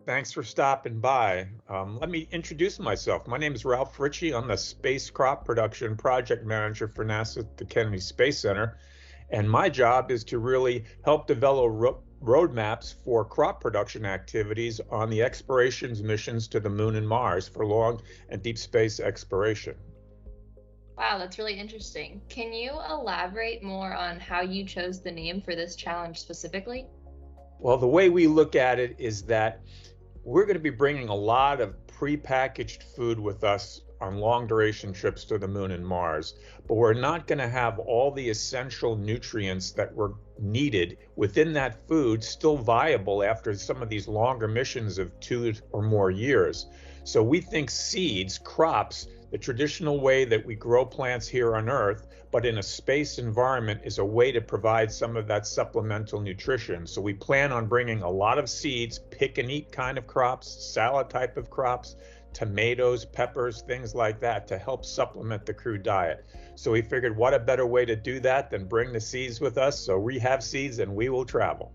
Thanks for stopping by. Let me introduce myself. My name is Ralph Fritsche. I'm the Space Crop Production Project Manager for NASA at the Kennedy Space Center. And my job is to really help develop roadmaps for crop production activities on the explorations missions to the Moon and Mars for long and deep space exploration. Wow, that's really interesting. Can you elaborate more on how you chose the name for this challenge specifically? Well, the way we look at it is that we're going to be bringing a lot of prepackaged food with us on long duration trips to the moon and Mars, but we're not going to have all the essential nutrients that were needed within that food still viable after some of these longer missions of 2 or more years. So we think seeds, crops, the traditional way that we grow plants here on Earth, but in a space environment, is a way to provide some of that supplemental nutrition. So we plan on bringing a lot of seeds, pick and eat kind of crops, salad type of crops, tomatoes, peppers, things like that to help supplement the crew diet. So we figured what a better way to do that than bring the seeds with us. So we have seeds and we will travel.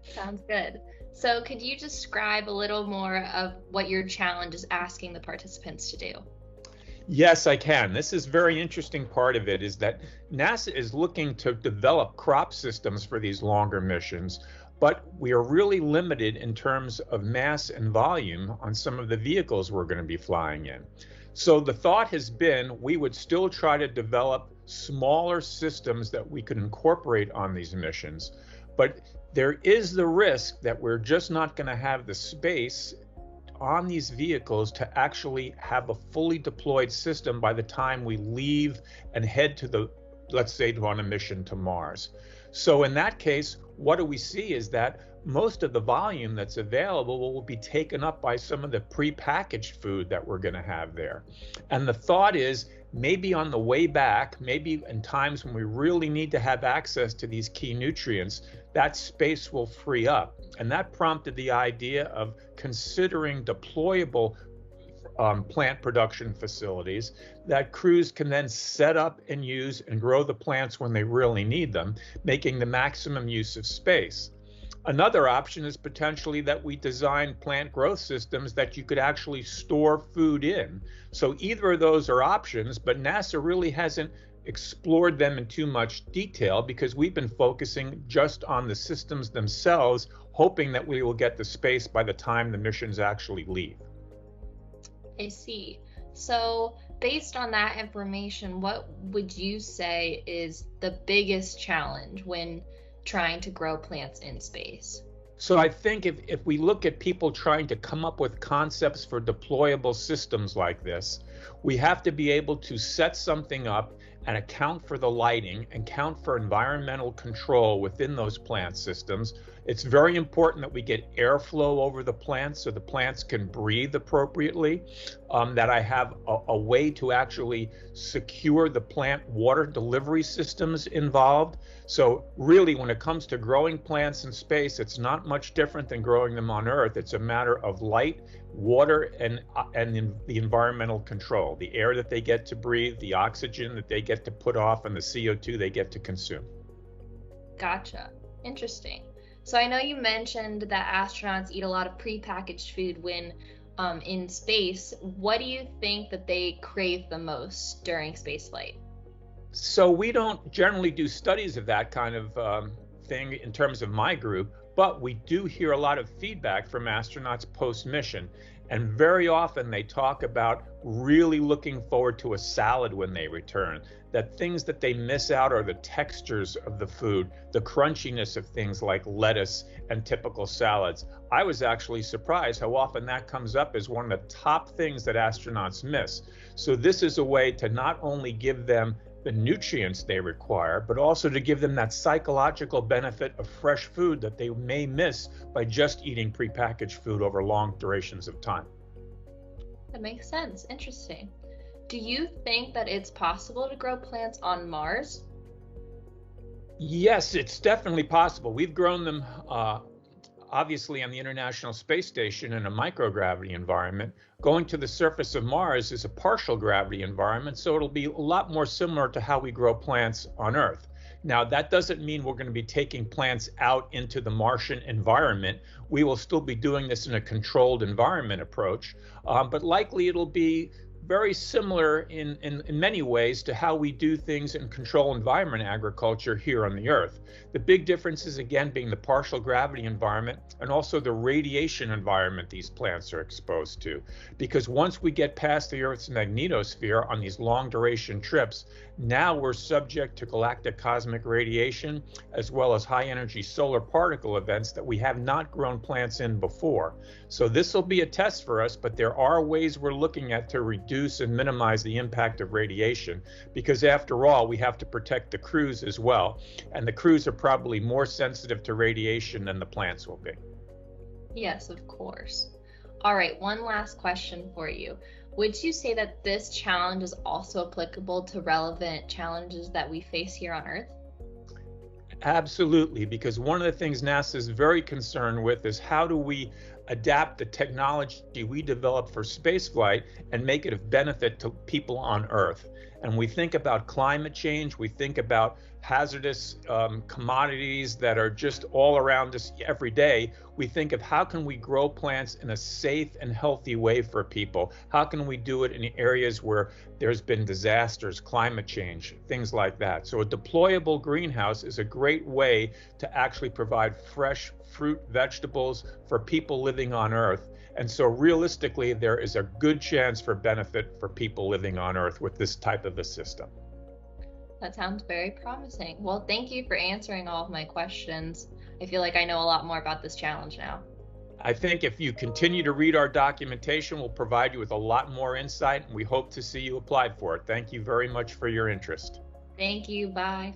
Sounds good. So, could you describe a little more of what your challenge is asking the participants to do? Yes, I can. This is very interesting part of it is that NASA is looking to develop crop systems for these longer missions, but we are really limited in terms of mass and volume on some of the vehicles we're going to be flying in. So the thought has been we would still try to develop smaller systems that we could incorporate on these missions, but there is the risk that we're just not going to have the space on these vehicles to actually have a fully deployed system by the time we leave and head to the, let's say, on a mission to Mars. So in that case, what do we see is that most of the volume that's available will be taken up by some of the prepackaged food that we're going to have there. And the thought is maybe on the way back, maybe in times when we really need to have access to these key nutrients, that space will free up. And that prompted the idea of considering deployable plant production facilities that crews can then set up and use and grow the plants when they really need them, making the maximum use of space. Another option is potentially that we design plant growth systems that you could actually store food in. So either of those are options, but NASA really hasn't explored them in too much detail because we've been focusing just on the systems themselves, hoping that we will get the space by the time the missions actually leave. I see. So, based on that information, what would you say is the biggest challenge when trying to grow plants in space? So I think if we look at people trying to come up with concepts for deployable systems like this, we have to be able to set something up and account for the lighting and count for environmental control within those plant systems. It's very important that we get airflow over the plants so the plants can breathe appropriately, that I have a way to actually secure the plant water delivery systems involved. So really, when it comes to growing plants in space, it's not much different than growing them on Earth. It's a matter of light, water, and the environmental control, the air that they get to breathe, the oxygen that they get to put off, and the CO2 they get to consume. Gotcha. Interesting. So I know you mentioned that astronauts eat a lot of prepackaged food when in space. What do you think that they crave the most during spaceflight? So we don't generally do studies of that kind of thing in terms of my group, but we do hear a lot of feedback from astronauts post-mission. And very often they talk about really looking forward to a salad when they return, that things that they miss out are the textures of the food, the crunchiness of things like lettuce and typical salads. I was actually surprised how often that comes up as one of the top things that astronauts miss. So this is a way to not only give them the nutrients they require, but also to give them that psychological benefit of fresh food that they may miss by just eating prepackaged food over long durations of time. That makes sense. Interesting. Do you think that it's possible to grow plants on Mars? Yes, it's definitely possible. We've grown them obviously on the International Space Station in a microgravity environment. Going to the surface of Mars is a partial gravity environment, so it'll be a lot more similar to how we grow plants on Earth. Now, that doesn't mean we're going to be taking plants out into the Martian environment. We will still be doing this in a controlled environment approach, but likely it'll be very similar in many ways to how we do things in control environment agriculture here on the Earth. The big difference is, again, being the partial gravity environment and also the radiation environment these plants are exposed to. Because once we get past the Earth's magnetosphere on these long duration trips, now we're subject to galactic cosmic radiation as well as high energy solar particle events that we have not grown plants in before. So this will be a test for us, but there are ways we're looking at to reduce and minimize the impact of radiation, because after all, we have to protect the crews as well. And the crews are probably more sensitive to radiation than the plants will be. Yes, of course. All right, one last question for you. Would you say that this challenge is also applicable to relevant challenges that we face here on Earth? Absolutely, because one of the things NASA is very concerned with is how do we adapt the technology we develop for spaceflight and make it of benefit to people on Earth. And we think about climate change, we think about hazardous commodities that are just all around us every day. We think of how can we grow plants in a safe and healthy way for people? How can we do it in areas where there's been disasters, climate change, things like that? So a deployable greenhouse is a great way to actually provide fresh fruit, vegetables for people living on Earth. And so realistically, there is a good chance for benefit for people living on Earth with this type of a system. That sounds very promising. Well, thank you for answering all of my questions. I feel like I know a lot more about this challenge now. I think if you continue to read our documentation, we'll provide you with a lot more insight, and we hope to see you apply for it. Thank you very much for your interest. Thank you. Bye.